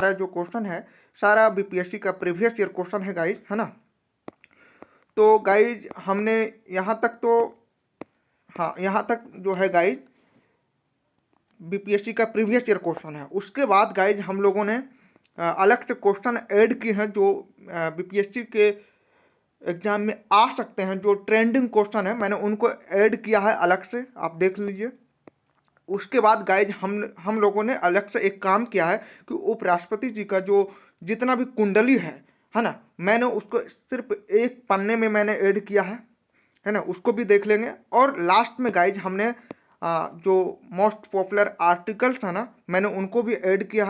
सारा जो क्वेश्चन है सारा बीपीएससी का प्रीवियस ईयर क्वेश्चन है गाइज, है ना। तो गाइज हमने यहाँ तक तो हाँ यहाँ तक जो है गाइज बीपीएससी का प्रीवियस ईयर क्वेश्चन है। उसके बाद गाइज हम लोगों ने अलग से क्वेश्चन ऐड किए हैं जो बीपीएससी के एग्जाम में आ सकते हैं, जो ट्रेंडिंग क्वेश्चन है मैंने उनको ऐड किया है अलग से, आप देख लीजिए। उसके बाद गाइज हम लोगों ने अलग से एक काम किया है कि उपराष्ट्रपति जी का जो जितना भी कुंडली है ना, मैंने उसको सिर्फ एक पन्ने में मैंने ऐड किया है ना, उसको भी देख लेंगे। और लास्ट में गाइज हमने जो मोस्ट पॉपुलर आर्टिकल्स है ना, मैंने उनको भी ऐड किया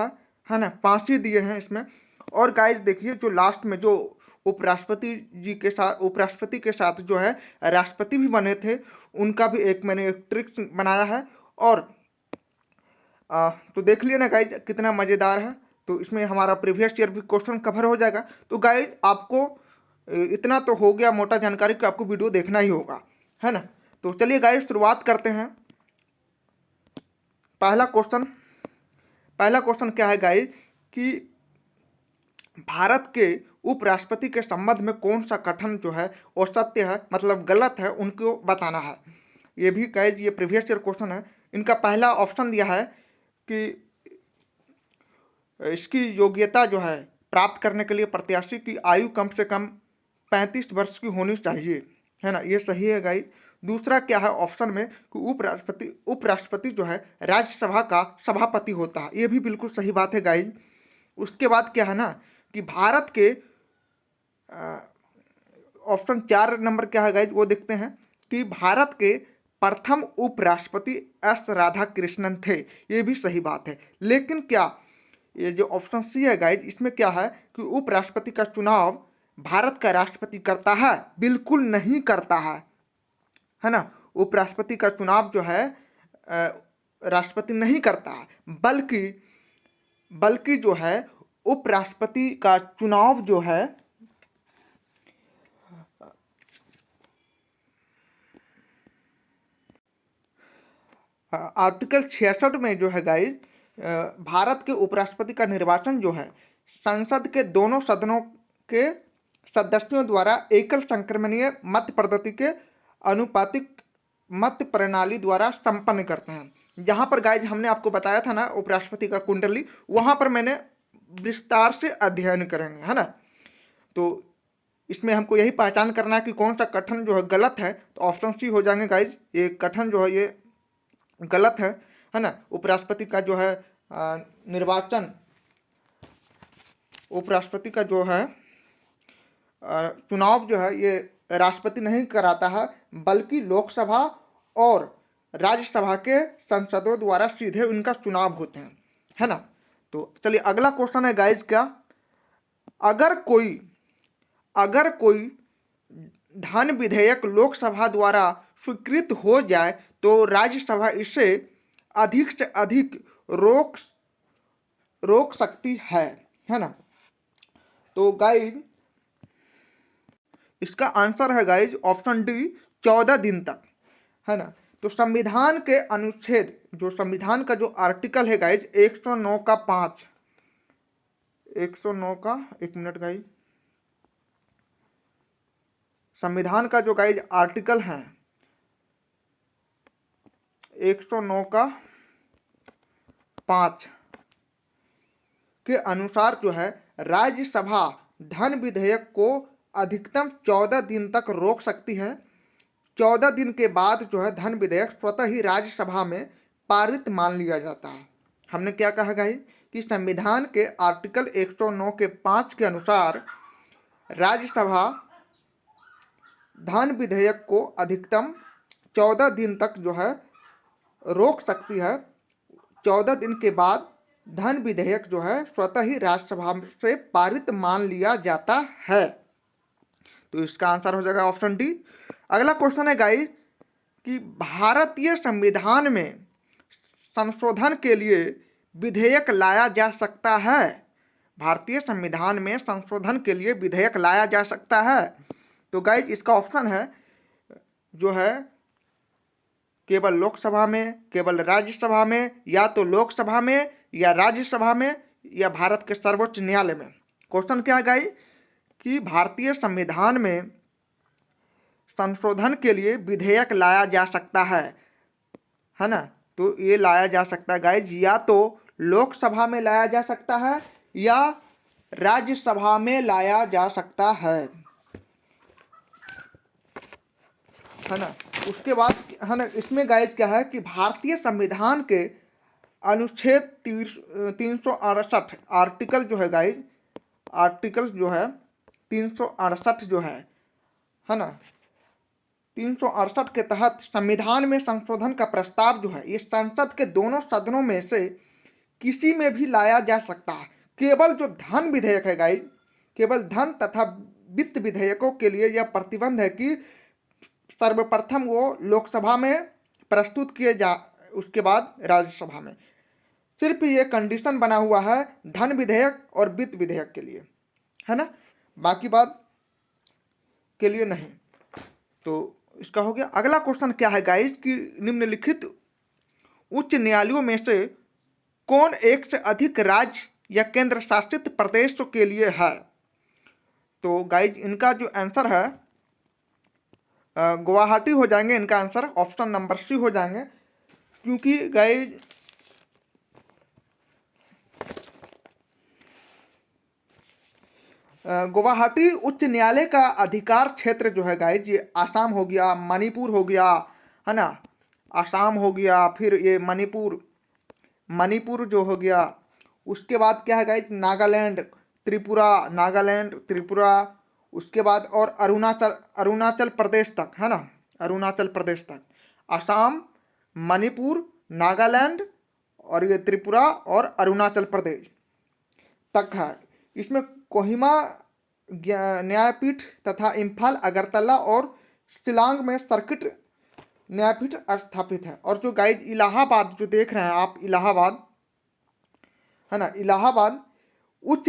है ना, 5 ही दिए हैं इसमें। और गाइज देखिए जो लास्ट में जो उपराष्ट्रपति के साथ जो है राष्ट्रपति भी बने थे, उनका भी एक मैंने एक ट्रिक बनाया है। और तो देख लिया ना गाइज कितना मज़ेदार है। तो इसमें हमारा प्रीवियस ईयर भी क्वेश्चन कवर हो जाएगा। तो गाइज आपको इतना तो हो गया मोटा जानकारी कि आपको वीडियो देखना ही होगा, है ना। तो चलिए गाइज शुरुआत करते हैं। पहला क्वेश्चन क्या है गाइज कि भारत के उपराष्ट्रपति के संबंध में कौन सा कथन जो है वो सत्य है, मतलब गलत है, उनको बताना है। ये भी गाइज ये प्रीवियस ईयर क्वेश्चन है। इनका पहला ऑप्शन दिया है कि इसकी योग्यता जो है प्राप्त करने के लिए प्रत्याशी की आयु कम से कम 35 वर्ष की होनी चाहिए, है ना, ये सही है गाइज। दूसरा क्या है ऑप्शन में कि उपराष्ट्रपति जो है राज्यसभा का सभापति होता है, ये भी बिल्कुल सही बात है गाइज। उसके बाद क्या है ना कि भारत के ऑप्शन 4 नंबर क्या है गाइज वो देखते हैं कि भारत के प्रथम उपराष्ट्रपति एस राधाकृष्णन थे, ये भी सही बात है। लेकिन क्या ये जो ऑप्शन सी है गाइज इसमें क्या है कि उपराष्ट्रपति का चुनाव भारत का राष्ट्रपति करता है? बिल्कुल नहीं करता है ना। उपराष्ट्रपति का चुनाव जो है राष्ट्रपति नहीं करता है, बल्कि जो है उपराष्ट्रपति का चुनाव जो है आर्टिकल 66 में जो है गाइज भारत के उपराष्ट्रपति का निर्वाचन जो है संसद के दोनों सदनों के सदस्यों द्वारा एकल संक्रमणीय मत पद्धति के अनुपातिक मत प्रणाली द्वारा संपन्न करते हैं। जहां पर गाइज हमने आपको बताया था ना उपराष्ट्रपति का कुंडली, वहां पर मैंने विस्तार से अध्ययन करेंगे, है ना। तो इसमें हमको यही पहचान करना है कि कौन सा कथन जो है गलत है, तो ऑप्शन सी हो जाएंगे गाइज। ये कथन जो है ये गलत है ना। उपराष्ट्रपति का जो है निर्वाचन, उपराष्ट्रपति का जो है चुनाव जो है ये राष्ट्रपति नहीं कराता है, बल्कि लोकसभा और राज्यसभा के सांसदों द्वारा सीधे उनका चुनाव होते हैं, है ना। तो चलिए अगला क्वेश्चन है गाइज क्या, अगर कोई धन विधेयक लोकसभा द्वारा स्वीकृत हो जाए तो राज्यसभा इसे अधिक से अधिक रोक सकती है ना। तो गाइज इसका आंसर है गाइज ऑप्शन डी 14 दिन तक, है ना। तो संविधान के अनुच्छेद, जो संविधान का जो आर्टिकल है गाइज 109 का 5, 109 का, एक मिनट गाइज, संविधान का जो गाइज आर्टिकल है 109 का 5 के अनुसार जो है राज्यसभा धन विधेयक को अधिकतम 14 दिन तक रोक सकती है। 14 दिन के बाद जो है धन विधेयक स्वतः ही राज्यसभा में पारित मान लिया जाता है। हमने क्या कहा गाइज कि संविधान के आर्टिकल 109 के 5 के अनुसार राज्यसभा धन विधेयक को अधिकतम 14 दिन तक जो है रोक सकती है। 14 दिन के बाद धन विधेयक जो है स्वतः ही राज्यसभा से पारित मान लिया जाता है। तो इसका आंसर हो जाएगा ऑप्शन डी। अगला क्वेश्चन है गाइस कि भारतीय संविधान में संशोधन के लिए विधेयक लाया जा सकता है? भारतीय संविधान में संशोधन के लिए विधेयक लाया जा सकता है? तो गाइस इसका ऑप्शन है जो है केवल लोकसभा में, केवल राज्यसभा में, या तो लोकसभा में या राज्यसभा में, या भारत के सर्वोच्च न्यायालय में। क्वेश्चन क्या है गाइस कि भारतीय संविधान में संशोधन के लिए विधेयक लाया जा सकता है ना। तो ये लाया जा सकता है गाइस, या तो लोकसभा में लाया जा सकता है या राज्यसभा में लाया जा सकता है ना। उसके बाद है ना, इसमें गाइस क्या है कि भारतीय संविधान के अनुच्छेद 368 आर्टिकल जो है गाइस, आर्टिकल जो है 368 जो है ना, 368 के तहत संविधान में संशोधन का प्रस्ताव जो है ये संसद के दोनों सदनों में से किसी में भी लाया जा सकता है। केवल जो धन विधेयक है गाइस, केवल धन तथा वित्त विधेयकों के लिए यह प्रतिबंध है कि सर्वप्रथम वो लोकसभा में प्रस्तुत किए जा, उसके बाद राज्यसभा में। सिर्फ ये कंडीशन बना हुआ है धन विधेयक और वित्त विधेयक के लिए, है ना, बाकी बात के लिए नहीं। तो इसका हो गया। अगला क्वेश्चन क्या है गाइस कि निम्नलिखित उच्च न्यायालयों में से कौन एक से अधिक राज्य या केंद्र शासित प्रदेशों के लिए है। तो गाइस इनका जो आंसर है गुवाहाटी हो जाएंगे, इनका आंसर ऑप्शन नंबर सी हो जाएंगे, क्योंकि गाइस गुवाहाटी उच्च न्यायालय का अधिकार क्षेत्र जो है गाइस ये आसाम हो गया, मणिपुर हो गया, है ना, आसाम हो गया, फिर ये मणिपुर जो हो गया, उसके बाद क्या है गाइस नागालैंड त्रिपुरा, उसके बाद और अरुणाचल प्रदेश तक, है ना, अरुणाचल प्रदेश तक, आसाम, मणिपुर, नागालैंड और ये त्रिपुरा और अरुणाचल प्रदेश तक है। इसमें कोहिमा न्यायपीठ तथा इम्फाल, अगरतला और शिलांग में सर्किट न्यायपीठ स्थापित है। और जो गाइस इलाहाबाद जो देख रहे हैं आप, इलाहाबाद है ना, इलाहाबाद उच्च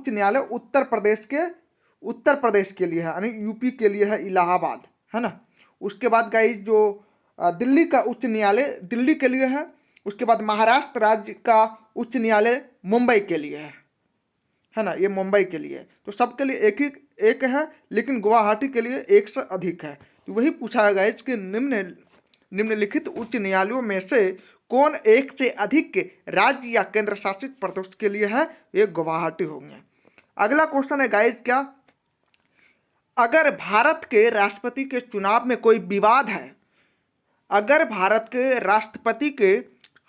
न्यायालय उत्तर प्रदेश के लिए है, यानी यूपी के लिए है इलाहाबाद, है ना। उसके बाद गाइस जो दिल्ली का उच्च न्यायालय दिल्ली के लिए है। उसके बाद महाराष्ट्र राज्य का उच्च न्यायालय मुंबई के लिए है ना, ये मुंबई के लिए। तो सबके लिए एक है, लेकिन गुवाहाटी के लिए एक से अधिक है। तो वही पूछा गया इसके निम्नलिखित उच्च न्यायालयों में से कौन एक से अधिक के राज्य या केंद्र शासित प्रदेश के लिए है, ये गुवाहाटी होंगे। अगला क्वेश्चन है गाइस क्या, अगर भारत के राष्ट्रपति के चुनाव में कोई विवाद है, अगर भारत के राष्ट्रपति के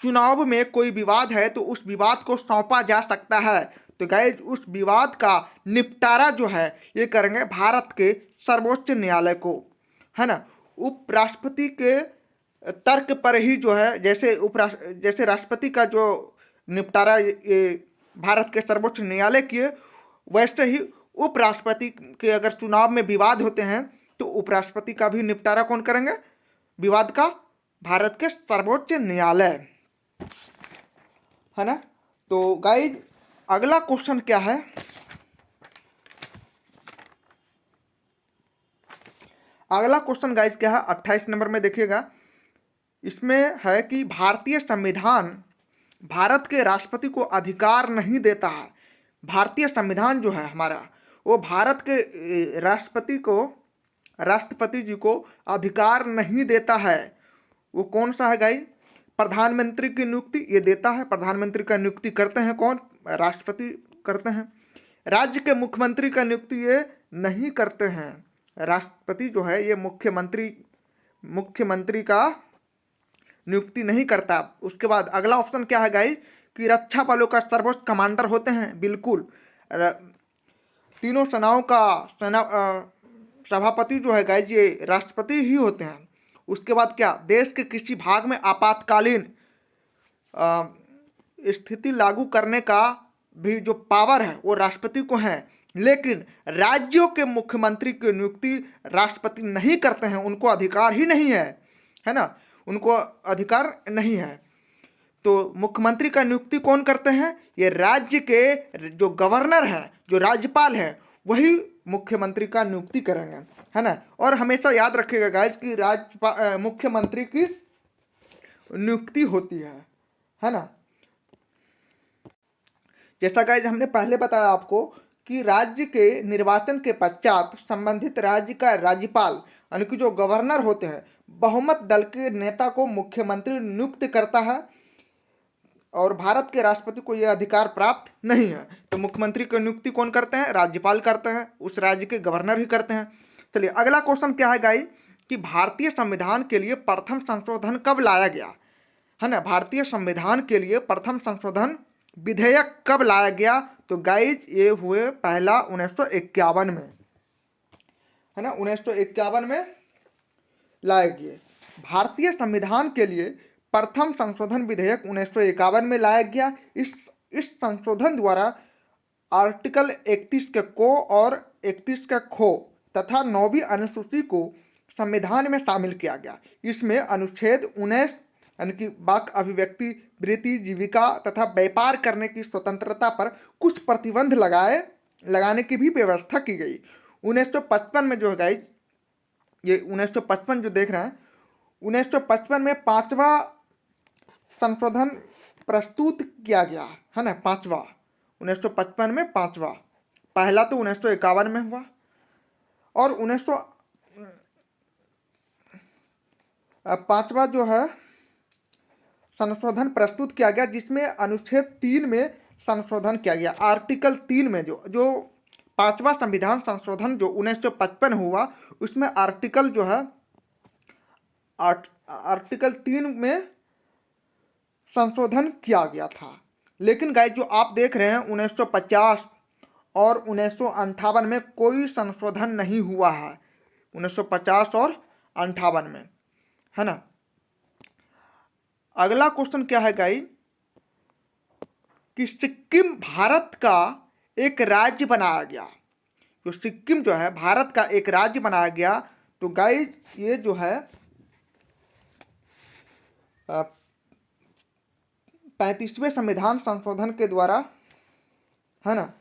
चुनाव में कोई विवाद है तो उस विवाद को सौंपा जा सकता है। तो गाइस उस विवाद का निपटारा जो है ये करेंगे भारत के सर्वोच्च न्यायालय को, है ना। उपराष्ट्रपति के तर्क पर ही जो है, जैसे राष्ट्रपति का जो निपटारा ये भारत के सर्वोच्च न्यायालय किए, वैसे ही उपराष्ट्रपति के अगर चुनाव में विवाद होते हैं तो उपराष्ट्रपति का भी निपटारा कौन करेंगे, विवाद का, भारत के सर्वोच्च न्यायालय, है ना। तो गाइज अगला क्वेश्चन क्या है, अगला क्वेश्चन गाइज क्या है 28 नंबर में देखिएगा। इसमें है कि भारतीय संविधान भारत के राष्ट्रपति को अधिकार नहीं देता है। भारतीय संविधान जो है हमारा वो भारत के राष्ट्रपति जी को अधिकार नहीं देता है। वो कौन सा है गाइज, प्रधानमंत्री की नियुक्ति ये देता है। प्रधानमंत्री का नियुक्ति करते हैं कौन, राष्ट्रपति करते हैं। राज्य के मुख्यमंत्री का नियुक्ति ये नहीं करते हैं, राष्ट्रपति जो है ये मुख्यमंत्री का नियुक्ति नहीं करता। उसके बाद अगला ऑप्शन क्या है गाइस कि रक्षा बलों का सर्वोच्च कमांडर होते हैं, बिल्कुल तीनों सेनाओं का सभापति जो है गाइस ये राष्ट्रपति ही होते हैं। उसके बाद क्या, देश के किसी भाग में आपातकालीन स्थिति लागू करने का भी जो पावर है वो राष्ट्रपति को है, लेकिन राज्यों के मुख्यमंत्री की नियुक्ति राष्ट्रपति नहीं करते हैं, उनको अधिकार ही नहीं है ना, उनको अधिकार नहीं है। तो मुख्यमंत्री का नियुक्ति कौन करते हैं, ये राज्य के जो गवर्नर हैं, जो राज्यपाल हैं, वही मुख्यमंत्री का नियुक्ति करेंगे, है ना। और हमेशा याद रखिएगा गाइस कि मुख्यमंत्री की नियुक्ति होती है ना। जैसा गाइज हमने पहले बताया आपको कि राज्य के निर्वाचन के पश्चात संबंधित राज्य का राज्यपाल यानी कि जो गवर्नर होते हैं बहुमत दल के नेता को मुख्यमंत्री नियुक्त करता है और भारत के राष्ट्रपति को यह अधिकार प्राप्त नहीं है। तो मुख्यमंत्री की नियुक्ति कौन करते हैं? राज्यपाल करते हैं, उस राज्य के गवर्नर ही करते हैं। चलिए अगला क्वेश्चन क्या है गाइस कि भारतीय संविधान के लिए प्रथम संशोधन कब लाया गया, है ना। भारतीय संविधान के लिए प्रथम संशोधन विधेयक कब लाया गया? तो गाइज ये हुए पहला 1951 में, है ना, 1951 में लाए गए। भारतीय संविधान के लिए प्रथम संशोधन विधेयक 1951 में लाया गया। इस संशोधन द्वारा आर्टिकल 31 के को और 31 का खो तथा 9वीं अनुसूची को संविधान में शामिल किया गया। इसमें अनुच्छेद 19 यानी कि वाक अभिव्यक्ति, वृत्ति, जीविका तथा व्यापार करने की स्वतंत्रता पर कुछ प्रतिबंध लगाने की भी व्यवस्था की गई। 1955 में जो है गाइज, ये 1955 जो देख रहे हैं, 1955 में 5वां संशोधन प्रस्तुत किया गया, है ना, 5वां, 1955 में 5वां। पहला तो 1951 में हुआ और 5वां जो है संशोधन प्रस्तुत किया गया, जिसमें अनुच्छेद 3 में संशोधन किया गया। आर्टिकल 3 में जो 5वां संविधान संशोधन जो 1955 हुआ, उसमें आर्टिकल जो है आर्टिकल 3 में संशोधन किया गया था। लेकिन गाइस जो आप देख रहे हैं 1950 और 1958 में कोई संशोधन नहीं हुआ है, 1950 और 58 में, है ना। अगला क्वेश्चन क्या है गाइस कि सिक्किम भारत का एक राज्य बनाया गया। जो सिक्किम जो है भारत का एक राज्य बनाया गया, तो गाइस ये जो है 35वें संविधान संशोधन के द्वारा, है ना।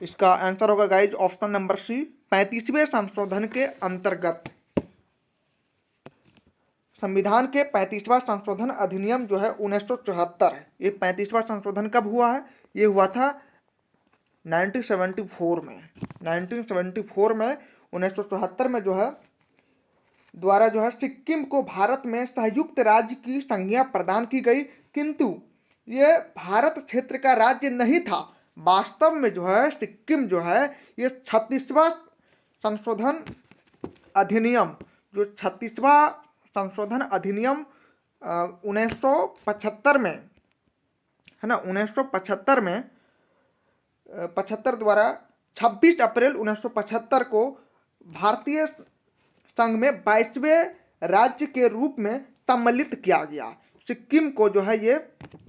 इसका आंसर होगा गाइज ऑप्शन नंबर सी, 35वें संशोधन के अंतर्गत। संविधान के 35वां संशोधन अधिनियम जो है 1974, ये 35वां संशोधन कब हुआ है? ये हुआ था 1974 में। 1974 में 1974 में जो है द्वारा जो है सिक्किम को भारत में संयुक्त राज्य की संज्ञा प्रदान की गई, किंतु ये भारत क्षेत्र का राज्य नहीं था। वास्तव में जो है सिक्किम जो है ये 36वां संशोधन अधिनियम, जो 36वां संशोधन अधिनियम 1975 में, है ना, 1975 में 75 द्वारा 26 अप्रैल 1975 को भारतीय संघ में 22वें राज्य के रूप में सम्मिलित किया गया। सिक्किम को जो है ये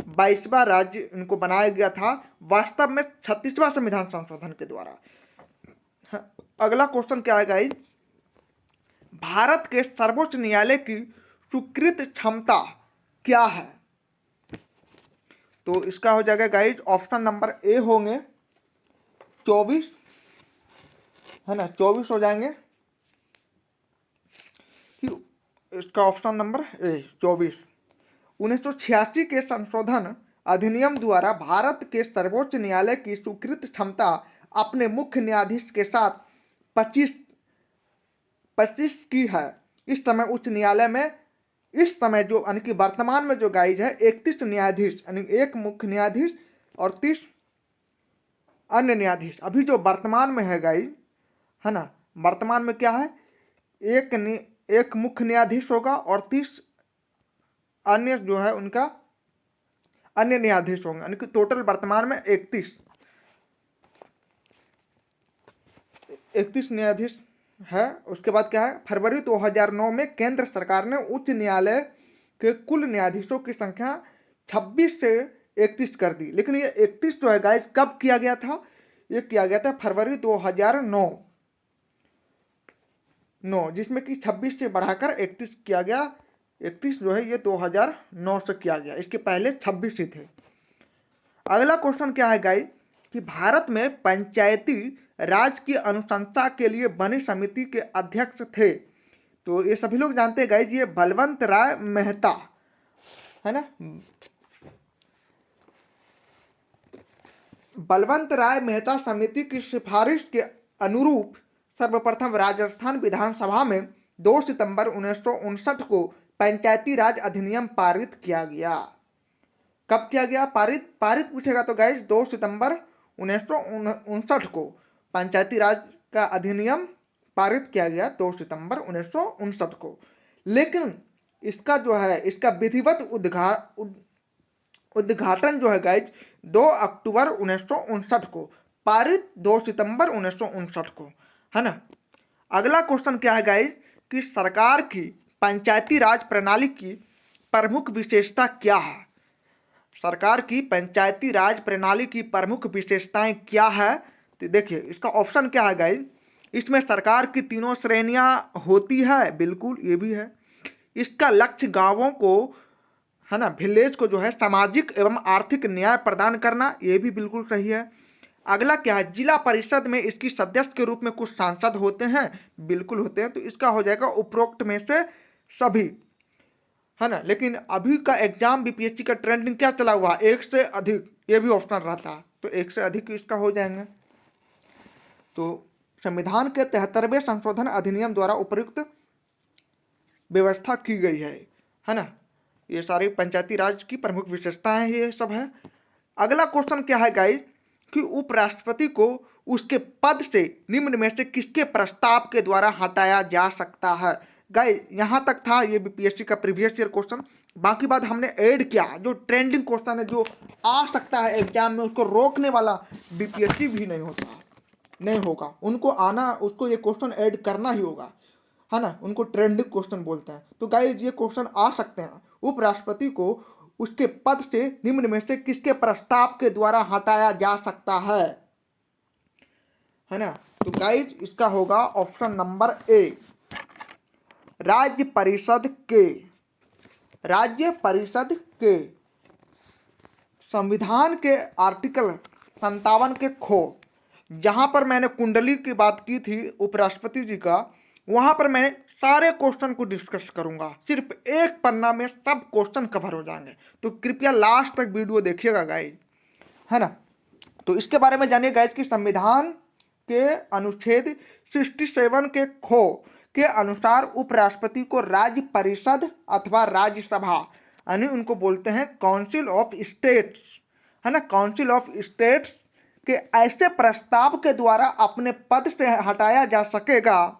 22वां राज्य इनको बनाया गया था, वास्तव में 36वां संविधान संशोधन के द्वारा। अगला क्वेश्चन क्या है गाइस, भारत के सर्वोच्च न्यायालय की स्वीकृत क्षमता क्या है? तो इसका हो जाएगा गाइस ऑप्शन नंबर ए होंगे 24, है ना, 24 हो जाएंगे। इसका ऑप्शन नंबर ए 24। 1986 के संशोधन अधिनियम द्वारा भारत के सर्वोच्च न्यायालय की स्वीकृत क्षमता अपने मुख्य न्यायाधीश के साथ 25 की है। इस समय उच्च न्यायालय में इस समय जो यानी कि वर्तमान में जो गाइज है 31 न्यायाधीश, यानी एक मुख्य न्यायाधीश और 30 अन्य न्यायाधीश। अभी जो वर्तमान में है गाइज, है ना, वर्तमान में क्या है, एक मुख्य न्यायाधीश होगा और 30 अन्य जो है उनका अन्य न्यायाधीश होंगे, यानी कि टोटल वर्तमान में 31 न्यायाधीश है। उसके बाद क्या है, फरवरी 2009 में केंद्र सरकार ने उच्च न्यायालय के कुल न्यायाधीशों की संख्या 26 से 31 कर दी। लेकिन ये 31 जो है गाइस कब किया गया था? ये किया गया था फरवरी 2009, जिसमें कि 26 से बढ़ाकर 31 किया गया। 31 जो है ये 2009 से किया गया, इसके पहले 26 ही थे। अगला क्वेश्चन क्या है गाइस कि भारत में पंचायती राज की अनुशंसा के लिए बनी समिति के अध्यक्ष थे। तो ये सभी लोग जानते हैं गाइस, ये बलवंत राय मेहता, है ना, बलवंत राय मेहता समिति की सिफारिश के अनुरूप सर्वप्रथम राजस्थान विधानसभा में 2 सितंबर 1959 को पंचायती राज अधिनियम पारित किया गया। कब किया गया पारित? पारित पूछेगा तो गाइस 2 सितंबर 1959 को पंचायती राज का अधिनियम पारित किया गया 2 सितंबर 1959 को। लेकिन इसका जो है इसका विधिवत उद्घाटन जो है गाइज 2 अक्टूबर 1959 को, पारित 2 सितंबर 1959 को, है ना। अगला क्वेश्चन क्या है गाइज कि सरकार की पंचायती राज प्रणाली की प्रमुख विशेषता क्या है? सरकार की पंचायती राज प्रणाली की प्रमुख विशेषताएं क्या है? तो देखिए इसका ऑप्शन क्या है गाइज, इसमें सरकार की 3 श्रेणियां होती है, बिल्कुल ये भी है। इसका लक्ष्य गांवों को, है ना, विलेज को जो है सामाजिक एवं आर्थिक न्याय प्रदान करना, ये भी बिल्कुल सही है। अगला क्या है, जिला परिषद में इसकी सदस्य के रूप में कुछ सांसद होते हैं, बिल्कुल होते हैं। तो इसका हो जाएगा उपरोक्त में से सभी, है ना। लेकिन अभी का एग्जाम बीपीएससी का ट्रेंडिंग क्या चला हुआ, 1 से अधिक, ये भी ऑप्शन रहता है, तो 1 से अधिक इसका हो जाएंगे। तो संविधान के 73वें संशोधन अधिनियम द्वारा उपयुक्त व्यवस्था की गई है ना। ये सारी पंचायती राज की प्रमुख विशेषताएं ये सब है। अगला क्वेश्चन क्या है गाइस कि उपराष्ट्रपति को उसके पद से निम्न में से किसके प्रस्ताव के द्वारा हटाया जा सकता है? गाइस यहाँ तक था ये बीपीएससी का प्रीवियस ईयर क्वेश्चन। बाकी बात हमने ऐड किया, जो ट्रेंडिंग क्वेश्चन है जो आ सकता है एग्जाम में, उसको रोकने वाला बीपीएससी भी नहीं होगा। उनको आना, उसको ये क्वेश्चन ऐड करना ही होगा, है ना। उनको ट्रेंडिंग क्वेश्चन बोलते हैं। तो गाइस ये क्वेश्चन आ सकते हैं, उपराष्ट्रपति को उसके पद से निम्न में से किसके प्रस्ताव के द्वारा हटाया जा सकता है ना। तो गाइस इसका होगा ऑप्शन नंबर ए, राज्य परिषद के संविधान के आर्टिकल 57 के खो, जहां पर मैंने कुंडली की बात की थी उपराष्ट्रपति जी का, वहां पर मैं सारे क्वेश्चन को डिस्कस करूंगा। सिर्फ एक पन्ना में सब क्वेश्चन कवर हो जाएंगे, तो कृपया लास्ट तक वीडियो देखिएगा गाइज, है ना। तो इसके बारे में जानिए गाइज कि संविधान के अनुच्छेद 67 के खो के अनुसार उपराष्ट्रपति को राज्य परिषद अथवा राज्यसभा, यानी उनको बोलते हैं काउंसिल ऑफ स्टेट्स, है ना, काउंसिल ऑफ स्टेट्स के ऐसे प्रस्ताव के द्वारा अपने पद से हटाया जा सकेगा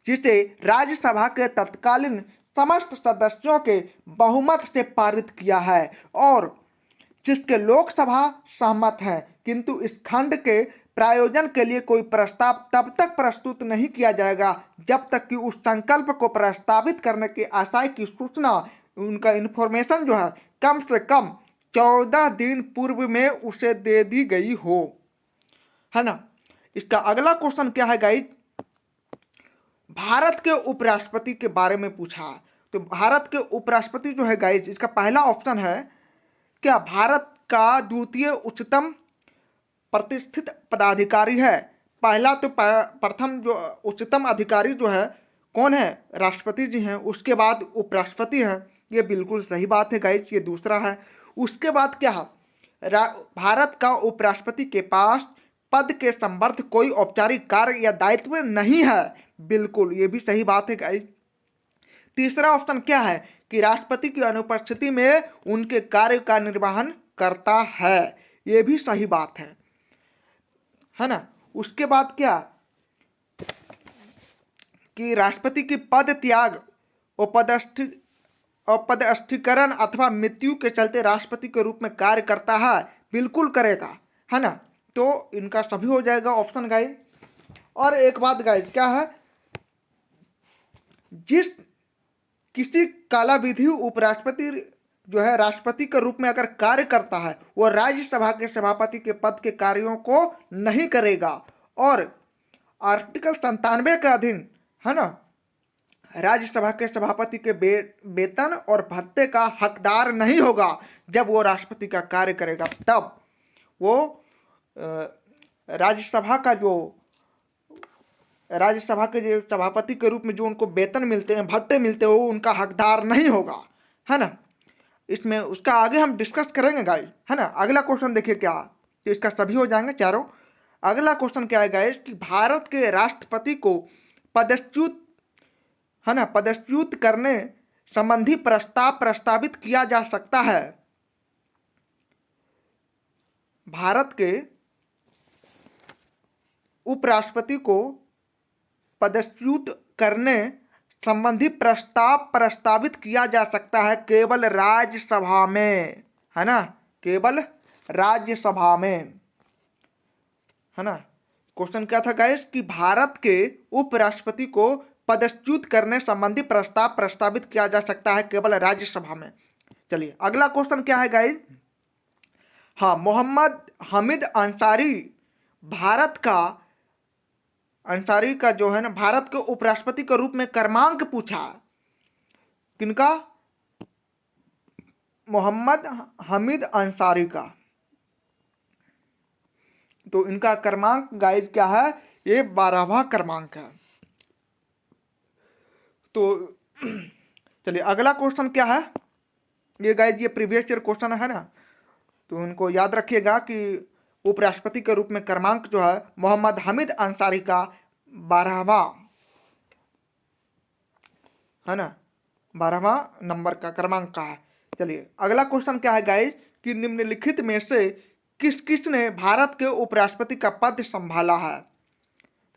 जिसे राज्यसभा के तत्कालीन समस्त सदस्यों के बहुमत से पारित किया है और जिसके लोकसभा सहमत है, किंतु इस खंड के प्रायोजन के लिए कोई प्रस्ताव तब तक प्रस्तुत नहीं किया जाएगा जब तक कि उस संकल्प को प्रस्तावित करने के आशय की सूचना, उनका इन्फॉर्मेशन जो है कम से कम 14 दिन पूर्व में उसे दे दी गई हो, है ना। इसका अगला क्वेश्चन क्या है गाइस, भारत के उपराष्ट्रपति के बारे में पूछा। तो भारत के उपराष्ट्रपति जो है गाइस, इसका पहला ऑप्शन है क्या भारत का द्वितीय उच्चतम प्रतिष्ठित पदाधिकारी है? पहला तो प्रथम जो उच्चतम अधिकारी जो है कौन है, राष्ट्रपति जी हैं, उसके बाद उपराष्ट्रपति है, ये बिल्कुल सही बात है गाइस, ये दूसरा है। उसके बाद क्या है, भारत का उपराष्ट्रपति के पास पद के संबंध कोई औपचारिक कार्य या दायित्व नहीं है, बिल्कुल ये भी सही बात है गाइस। तीसरा ऑप्शन क्या है कि राष्ट्रपति की अनुपस्थिति में उनके कार्य का निर्वहन करता है, ये भी सही बात है ना। उसके बाद क्या कि राष्ट्रपति की पद त्याग अपदस्थीकरण अथवा मृत्यु के चलते राष्ट्रपति के रूप में कार्य करता है, बिल्कुल करेगा, है ना। तो इनका सभी हो जाएगा ऑप्शन गाइस। और एक बात गाइस क्या है, जिस किसी काला विधि उपराष्ट्रपति जो है राष्ट्रपति के रूप में अगर कार्य करता है, वो राज्यसभा के सभापति के पद के कार्यों को नहीं करेगा और आर्टिकल 97 के अधीन, है ना, राज्यसभा के सभापति के वेतन और भत्ते का हकदार नहीं होगा। जब वो राष्ट्रपति का कार्य करेगा तब वो राज्यसभा के जो सभापति के रूप में जो उनको वेतन मिलते हैं, भत्ते मिलते हैं, वो उनका हकदार नहीं होगा, है ना। इसमें उसका आगे हम डिस्कस करेंगे गाइस, है ना। अगला क्वेश्चन देखिए क्या, तो इसका सभी हो जाएंगे चारों। अगला क्वेश्चन क्या है गाइस कि भारत के राष्ट्रपति को पदच्युत, है ना, पदच्युत करने संबंधी प्रस्ताव प्रस्तावित किया जा सकता है। भारत के उपराष्ट्रपति को पदच्युत करने संबंधी प्रस्ताव प्रस्तावित किया जा सकता है केवल राज्यसभा में, है ना, केवल राज्यसभा में, है ना। क्वेश्चन क्या था गाइस कि भारत के उपराष्ट्रपति को पदच्युत करने संबंधी प्रस्ताव प्रस्तावित किया जा सकता है केवल राज्यसभा में। चलिए अगला क्वेश्चन क्या है गाइस, हाँ, मोहम्मद हामिद अंसारी भारत का, अंसारी का जो है ना भारत के उपराष्ट्रपति के रूप में क्रमांक पूछा, किनका, मोहम्मद हामिद अंसारी का। तो इनका क्रमांक गाइस क्या है, ये 12वां क्रमांक है। तो चलिए अगला क्वेश्चन क्या है, ये गाइस ये प्रीवियस ईयर क्वेश्चन है ना, तो इनको याद रखिएगा कि उपराष्ट्रपति के रूप में क्रमांक जो है मोहम्मद हामिद अंसारी का 12वां, है ना, 12वां नंबर का क्रमांक का है। चलिए अगला क्वेश्चन क्या है गाइस कि निम्नलिखित में से किस किस ने भारत के उपराष्ट्रपति का पद संभाला है।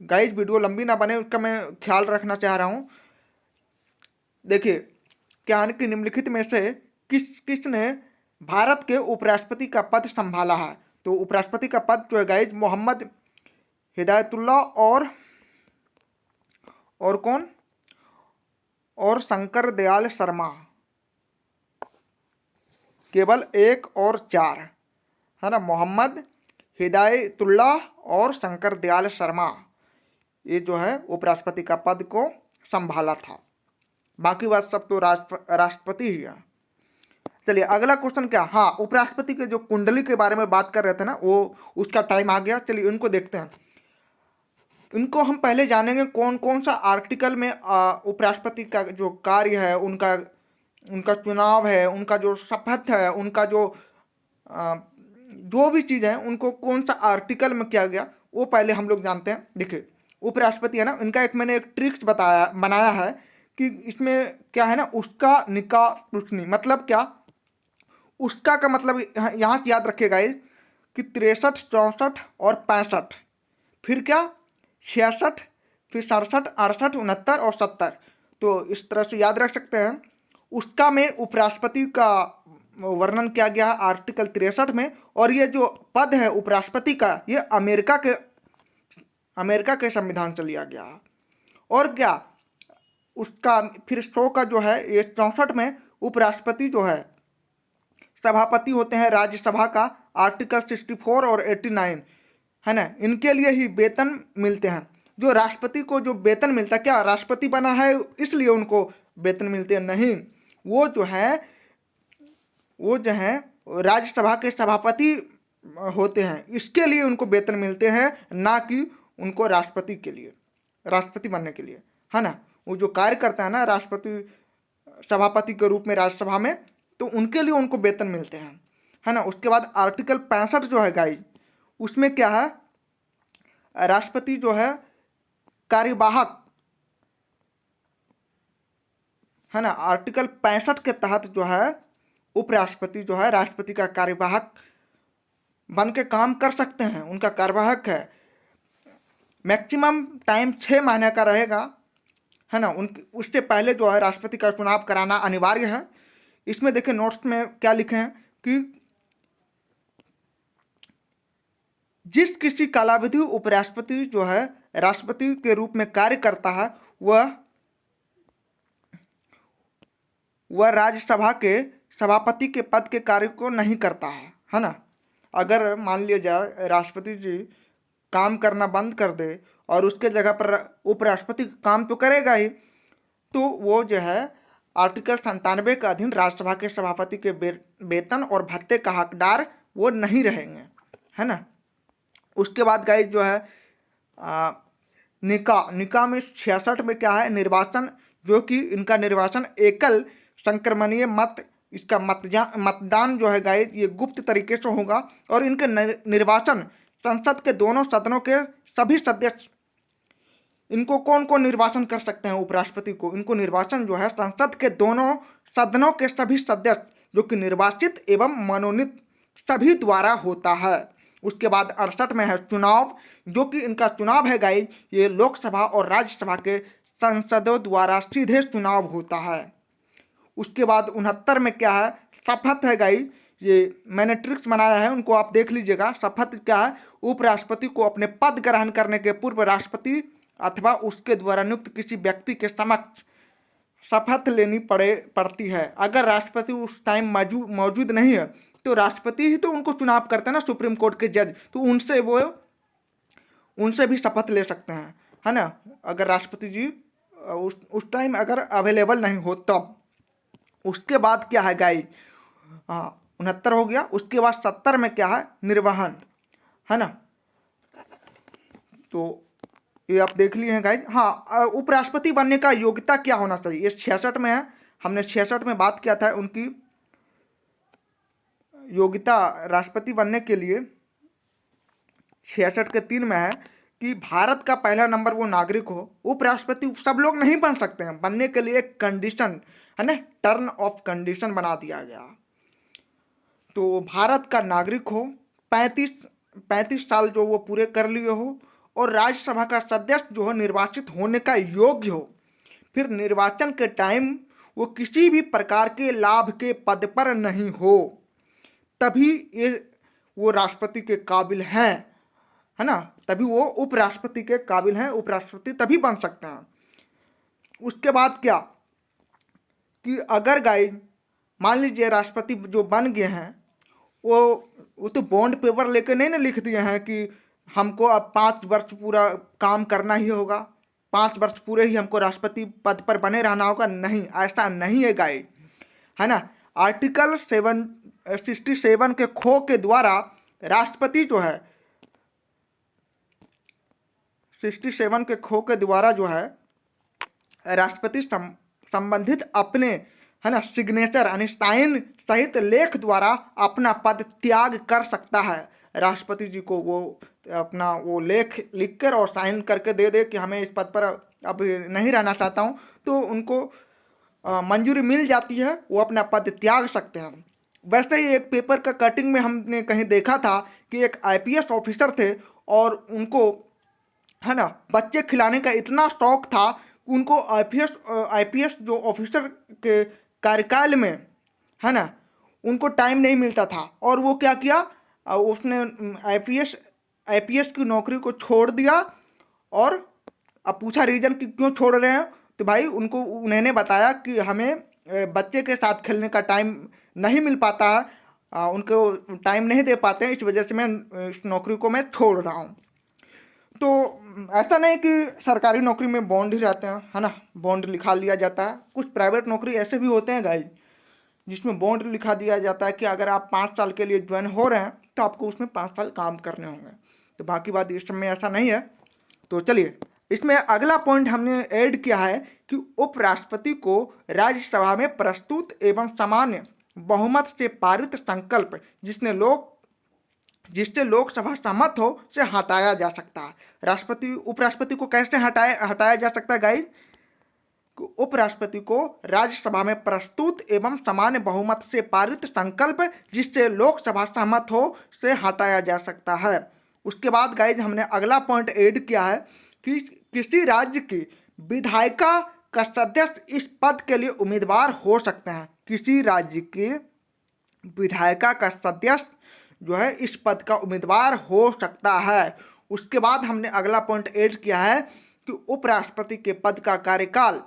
गाइस वीडियो लंबी ना बने उसका मैं ख्याल रखना चाह रहा हूं। देखिए क्या है कि निम्नलिखित में से किस किस ने भारत के उपराष्ट्रपति का पद संभाला है। तो उपराष्ट्रपति का पद जो है गाइस मोहम्मद हिदायतुल्लाह और कौन, और शंकर दयाल शर्मा, केवल 1 और 4, है ना, मोहम्मद हिदायतुल्लाह और शंकर दयाल शर्मा, ये जो है उपराष्ट्रपति का पद को संभाला था। बाकी बात सब तो राष्ट्रपति ही है। चलिए अगला क्वेश्चन क्या, हाँ, उपराष्ट्रपति के जो कुंडली के बारे में बात कर रहे थे ना, वो उसका टाइम आ गया। चलिए इनको देखते हैं। इनको हम पहले जानेंगे कौन कौन सा आर्टिकल में उपराष्ट्रपति का जो कार्य है, उनका चुनाव है, उनका जो शपथ है, उनका जो भी चीज़ है, उनको कौन सा आर्टिकल में किया गया, वो पहले हम लोग जानते हैं। देखिए उपराष्ट्रपति है ना, इनका मैंने एक ट्रिक्स बनाया है कि इसमें क्या है ना, उसका निका प्रश्नी, मतलब क्या, उसका का मतलब यहाँ से याद रखिएगा कि 63, 64 और 65, फिर क्या 66, फिर 67, 68, 69 और 70। तो इस तरह से याद रख सकते हैं। उसका में उपराष्ट्रपति का वर्णन किया गया है आर्टिकल 63 में। और ये जो पद है उपराष्ट्रपति का, ये अमेरिका के संविधान से लिया गया है। और क्या उसका फिर 100 का जो है ये 64 में उपराष्ट्रपति जो है सभापति होते हैं राज्यसभा का, आर्टिकल 64 और 89, है ना, इनके लिए ही वेतन मिलते हैं। जो राष्ट्रपति को जो वेतन मिलता है, क्या राष्ट्रपति बना है इसलिए उनको वेतन मिलते हैं, नहीं, वो जो है राज्यसभा के सभापति होते हैं, इसके लिए उनको वेतन मिलते हैं, ना कि उनको राष्ट्रपति बनने के लिए, है ना। वो जो कार्य करता है ना राष्ट्रपति सभापति के रूप में राज्यसभा में, तो उनके लिए उनको वेतन मिलते हैं, है ना। उसके बाद आर्टिकल 65 जो है गाइस, उसमें क्या है, राष्ट्रपति जो है कार्यवाहक, है ना, आर्टिकल 65 के तहत जो है उपराष्ट्रपति जो है राष्ट्रपति का कार्यवाहक बन के काम कर सकते हैं, उनका कार्यवाहक है। मैक्सिमम टाइम 6 महीने का रहेगा, है ना। उससे पहले जो है राष्ट्रपति का चुनाव कराना अनिवार्य है। इसमें देखिए नोट्स में क्या लिखे हैं कि जिस किसी कालावधि उपराष्ट्रपति जो है राष्ट्रपति के रूप में कार्य करता है, वह राज्यसभा के सभापति के पद के कार्य को नहीं करता है ना। अगर मान लिया जाए राष्ट्रपति जी काम करना बंद कर दे और उसके जगह पर उपराष्ट्रपति काम तो करेगा ही, तो वो जो है आर्टिकल 97 के अधीन राज्यसभा के सभापति के वेतन और भत्ते का हकदार वो नहीं रहेंगे, है ना। उसके बाद गाइस जो है निका में 66 में क्या है, निर्वाचन, जो कि इनका निर्वाचन एकल संक्रमणीय मत इसका मतदान जो है गाइज ये गुप्त तरीके से होगा और इनके निर्वाचन संसद के दोनों सदनों के सभी सदस्य, इनको कौन कौन निर्वाचन कर सकते हैं उपराष्ट्रपति को, इनको निर्वाचन जो है संसद के दोनों सदनों के सभी सदस्य जो कि निर्वाचित एवं मनोनीत सभी द्वारा होता है। उसके बाद 68 में है चुनाव, जो कि इनका चुनाव है गाइज ये लोकसभा और राज्यसभा के संसदों द्वारा सीधे चुनाव होता है। उसके बाद 69 में क्या है, शपथ है गाइज, ये मैंने ट्रिक्स बनाया है उनको आप देख लीजिएगा। शपथ क्या है, उपराष्ट्रपति को अपने पद ग्रहण करने के पूर्व राष्ट्रपति अथवा उसके द्वारा नियुक्त किसी व्यक्ति के समक्ष शपथ लेनी पड़ती है। अगर राष्ट्रपति उस टाइम मौजूद नहीं है तो राष्ट्रपति ही तो उनको चुनाव करते हैं ना, सुप्रीम कोर्ट के जज, तो उनसे भी शपथ ले सकते हैं, है ना, अगर राष्ट्रपति जी उस टाइम अगर अवेलेबल नहीं हो तब। उसके बाद क्या है गाइस, 69 हो गया। उसके बाद 70 में क्या है, निर्वहन, है ना, तो ये आप देख लिए हैं गाइज। हाँ, उपराष्ट्रपति बनने का योग्यता क्या होना चाहिए, ये 66 में है, हमने 66 में बात किया था उनकी योग्यता राष्ट्रपति बनने के लिए। 66 के 3 में है कि भारत का पहला नंबर वो नागरिक हो। उपराष्ट्रपति सब लोग नहीं बन सकते हैं, बनने के लिए एक कंडीशन है ना, टर्न ऑफ कंडीशन बना दिया गया। तो भारत का नागरिक हो, 35 साल जो वो पूरे कर लिए हो, और राज्यसभा का सदस्य जो है निर्वाचित होने का योग्य हो। फिर निर्वाचन के टाइम वो किसी भी प्रकार के लाभ के पद पर नहीं हो, तभी ये वो राष्ट्रपति के काबिल हैं, है ना, तभी वो उपराष्ट्रपति के काबिल हैं, उपराष्ट्रपति तभी बन सकते हैं। उसके बाद क्या कि अगर गाइड मान लीजिए राष्ट्रपति जो बन गए हैं वो तो बॉन्ड पेपर लेके नहीं ना लिख दिए हैं कि हमको अब 5 वर्ष पूरा काम करना ही होगा, 5 वर्ष पूरे ही हमको राष्ट्रपति पद पर बने रहना होगा। नहीं, ऐसा नहीं है गाइड, है ना। आर्टिकल 67 के खो के द्वारा राष्ट्रपति जो है 67 के खो के द्वारा जो है राष्ट्रपति संबंधित अपने, है ना, सिग्नेचर यानी साइन सहित लेख द्वारा अपना पद त्याग कर सकता है। राष्ट्रपति जी को वो अपना वो लेख लिखकर और साइन करके दे दे कि हमें इस पद पर अब नहीं रहना चाहता हूँ, तो उनको मंजूरी मिल जाती है, वो अपना पद त्याग सकते हैं। वैसे ही एक पेपर का कटिंग में हमने कहीं देखा था कि एक आईपीएस ऑफिसर थे और उनको, है ना, बच्चे खिलाने का इतना शौक था, उनको आईपीएस जो ऑफिसर के कार्यकाल में, है ना, उनको टाइम नहीं मिलता था और वो क्या किया, उसने आईपीएस की नौकरी को छोड़ दिया। और अब पूछा रीजन कि क्यों छोड़ रहे हैं, तो भाई उन्होंने बताया कि हमें बच्चे के साथ खेलने का टाइम नहीं मिल पाता है, उनको टाइम नहीं दे पाते हैं, इस वजह से मैं इस नौकरी को मैं छोड़ रहा हूँ। तो ऐसा नहीं कि सरकारी नौकरी में बॉन्ड ही रहते हैं, है ना, बॉन्ड लिखा लिया जाता है। कुछ प्राइवेट नौकरी ऐसे भी होते हैं गाइस जिसमें बॉन्ड लिखा दिया जाता है कि अगर आप 5 साल के लिए ज्वाइन हो रहे हैं तो आपको उसमें 5 साल काम करने होंगे। तो बाकी बात इस समय ऐसा नहीं है। तो चलिए, इसमें अगला पॉइंट हमने ऐड किया है कि उपराष्ट्रपति को राज्यसभा में प्रस्तुत एवं सामान्य बहुमत से पारित संकल्प जिससे लोकसभा सहमत हो से हटाया जा सकता है। उपराष्ट्रपति को कैसे हटाया जा सकता है गाइस, उपराष्ट्रपति को राज्यसभा में प्रस्तुत एवं सामान्य बहुमत से पारित संकल्प जिससे लोकसभा सहमत हो से हटाया जा सकता है। उसके बाद गाइज हमने अगला पॉइंट ऐड किया है कि किसी राज्य की विधायिका का सदस्य इस पद के लिए उम्मीदवार हो सकते हैं। किसी राज्य के विधायिका का सदस्य जो है इस पद का उम्मीदवार हो सकता है। उसके बाद हमने अगला पॉइंट ऐड किया है कि उपराष्ट्रपति के पद का कार्यकाल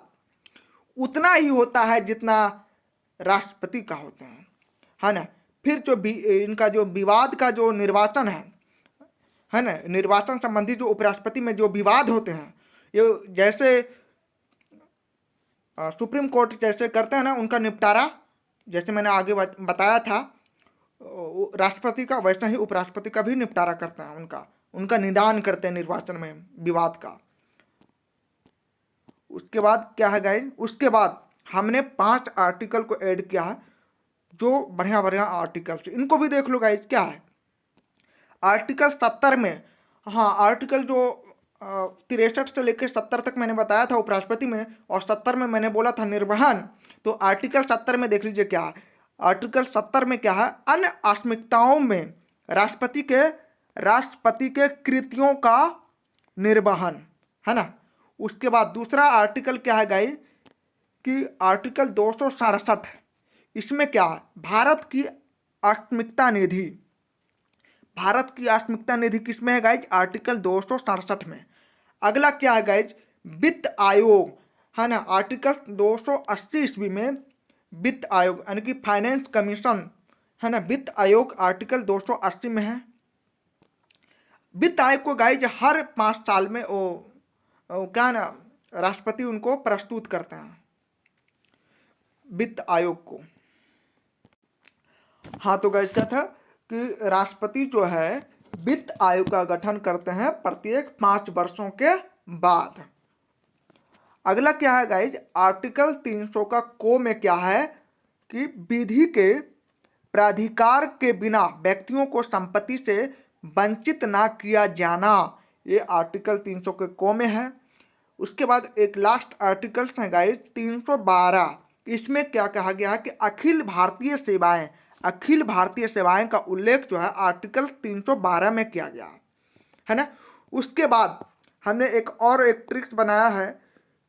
उतना ही होता है जितना राष्ट्रपति का होता है ना। फिर जो इनका जो विवाद का जो निर्वाचन है ना, निर्वाचन संबंधी जो उपराष्ट्रपति में जो विवाद होते हैं, ये जैसे सुप्रीम कोर्ट जैसे करते हैं ना, उनका निपटारा जैसे मैंने आगे बताया था राष्ट्रपति का, वैसा ही उपराष्ट्रपति का भी निपटारा करते हैं, उनका निदान करते हैं निर्वाचन में विवाद का। उसके बाद क्या है गाइज, उसके बाद हमने 5 आर्टिकल को ऐड किया है जो बढ़िया बढ़िया आर्टिकल्स, इनको भी देख लो गाइज। क्या है आर्टिकल 70 में, हाँ आर्टिकल जो 63 से लेकर 70 तक मैंने बताया था उपराष्ट्रपति में, और 70 में मैंने बोला था निर्वहन। तो आर्टिकल 70 में देख लीजिए क्या है। आर्टिकल 70 में क्या है, अन्य आकस्मिकताओं में राष्ट्रपति के कृतियों का निर्वहन, है ना। उसके बाद दूसरा आर्टिकल क्या है गाइस, कि आर्टिकल 267, इसमें क्या है, भारत की आकस्मिकता निधि। भारत की आकस्मिकता निधि किसमें है गाइज, आर्टिकल 267 में। अगला क्या है गाइज, वित्त आयोग, है ना। आर्टिकल 280 ईस्वी में वित्त आयोग यानी कि फाइनेंस कमीशन, है ना। वित्त आयोग आर्टिकल 280 में है। वित्त आयोग को गाइज हर 5 साल में वो क्या ना, राष्ट्रपति उनको प्रस्तुत करते हैं वित्त आयोग को। हाँ तो गाइज क्या था कि राष्ट्रपति जो है वित्त आयोग का गठन करते हैं प्रत्येक 5 वर्षों के बाद। अगला क्या है गाइज, आर्टिकल 300 का को में क्या है कि विधि के प्राधिकार के बिना व्यक्तियों को संपत्ति से वंचित ना किया जाना, ये आर्टिकल 300 के को में है। उसके बाद एक लास्ट आर्टिकल है गाइज 312, इसमें क्या कहा गया है कि अखिल भारतीय सेवाएं का उल्लेख जो है आर्टिकल 312 में किया गया है ना। उसके बाद हमने एक ट्रिक्स बनाया है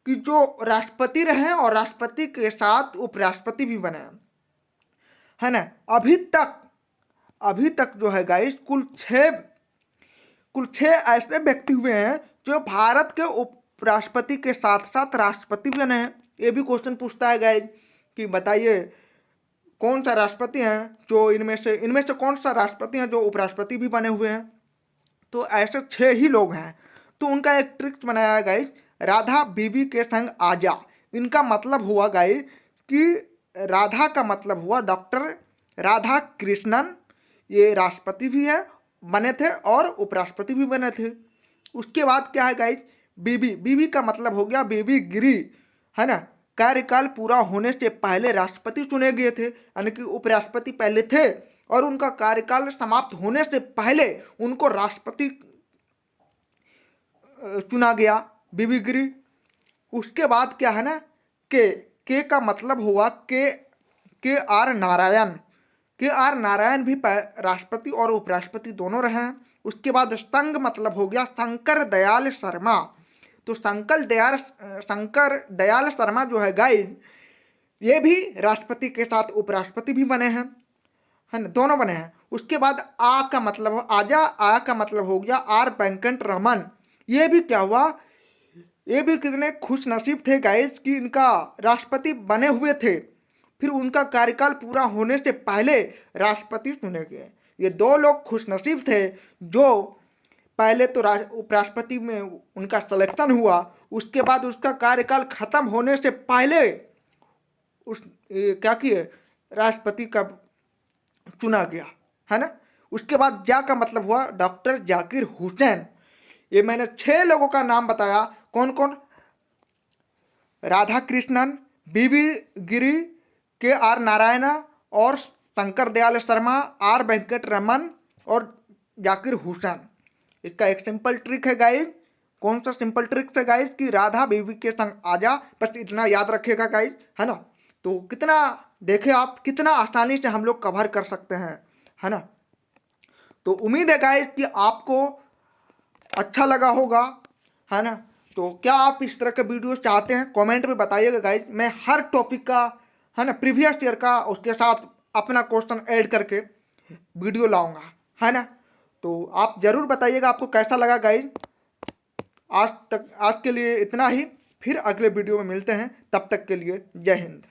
कि जो राष्ट्रपति रहे और राष्ट्रपति के साथ उपराष्ट्रपति भी बने, है ना। अभी तक जो है गाइस कुल छः ऐसे व्यक्ति हुए हैं जो भारत के उपराष्ट्रपति के साथ साथ राष्ट्रपति बने हैं। ये भी क्वेश्चन पूछता है गाइस कि बताइए कौन सा राष्ट्रपति हैं जो इनमें से कौन सा राष्ट्रपति हैं जो उपराष्ट्रपति भी बने हुए हैं। तो ऐसे 6 ही लोग हैं। तो उनका एक ट्रिक्स बनाया है गाइस, राधा बीबी के संग आजा। इनका मतलब हुआ गाइस कि राधा का मतलब हुआ डॉक्टर राधा कृष्णन, ये राष्ट्रपति भी है बने थे और उपराष्ट्रपति भी बने थे। उसके बाद क्या है गाइस, बीबी का मतलब हो गया बीबी गिरी, है ना। कार्यकाल पूरा होने से पहले राष्ट्रपति चुने गए थे, यानी कि उपराष्ट्रपति पहले थे और उनका कार्यकाल समाप्त होने से पहले उनको राष्ट्रपति चुना गया, बीबी गिरी। उसके बाद क्या है ना, के का मतलब हुआ के आर नारायण भी राष्ट्रपति और उपराष्ट्रपति दोनों रहे हैं। उसके बाद संघ मतलब हो गया शंकर दयाल शर्मा। तो शंकर दयाल शर्मा जो है गाइस, ये भी राष्ट्रपति के साथ उपराष्ट्रपति भी बने हैं, है ना, दोनों बने हैं। उसके बाद आ का मतलब हो गया आर वेंकट रमन। ये भी क्या हुआ, ये भी कितने खुश नसीब थे गाइस कि इनका राष्ट्रपति बने हुए थे, फिर उनका कार्यकाल पूरा होने से पहले राष्ट्रपति चुने गए। ये 2 लोग खुश नसीब थे जो पहले तो उपराष्ट्रपति में उनका सिलेक्शन हुआ, उसके बाद उसका कार्यकाल खत्म होने से पहले क्या किए, राष्ट्रपति का चुना गया, है ना। उसके बाद जा का मतलब हुआ डॉक्टर जाकिर हुसैन। ये मैंने 6 लोगों का नाम बताया, कौन कौन, राधा कृष्णन, बीबी गिरी, के आर नारायण और शंकर दयाल शर्मा, आर वेंकट रमन और जाकिर हुसैन। इसका एक सिंपल ट्रिक है गाइस, कौन सा सिंपल ट्रिक है गाइस, कि राधा बीबी के संग आजा, बस इतना याद रखिएगा गाइस, है ना। तो कितना देखे आप, कितना आसानी से हम लोग कवर कर सकते हैं, है ना। तो उम्मीद है गाइस कि आपको अच्छा लगा होगा, है ना। तो क्या आप इस तरह के वीडियो चाहते हैं, कमेंट में बताइएगा गाइस। मैं हर टॉपिक का, है ना, प्रीवियस ईयर का उसके साथ अपना क्वेश्चन ऐड करके वीडियो लाऊंगा, है ना। तो आप ज़रूर बताइएगा आपको कैसा लगा गाइस। आज के लिए इतना ही, फिर अगले वीडियो में मिलते हैं, तब तक के लिए जय हिंद।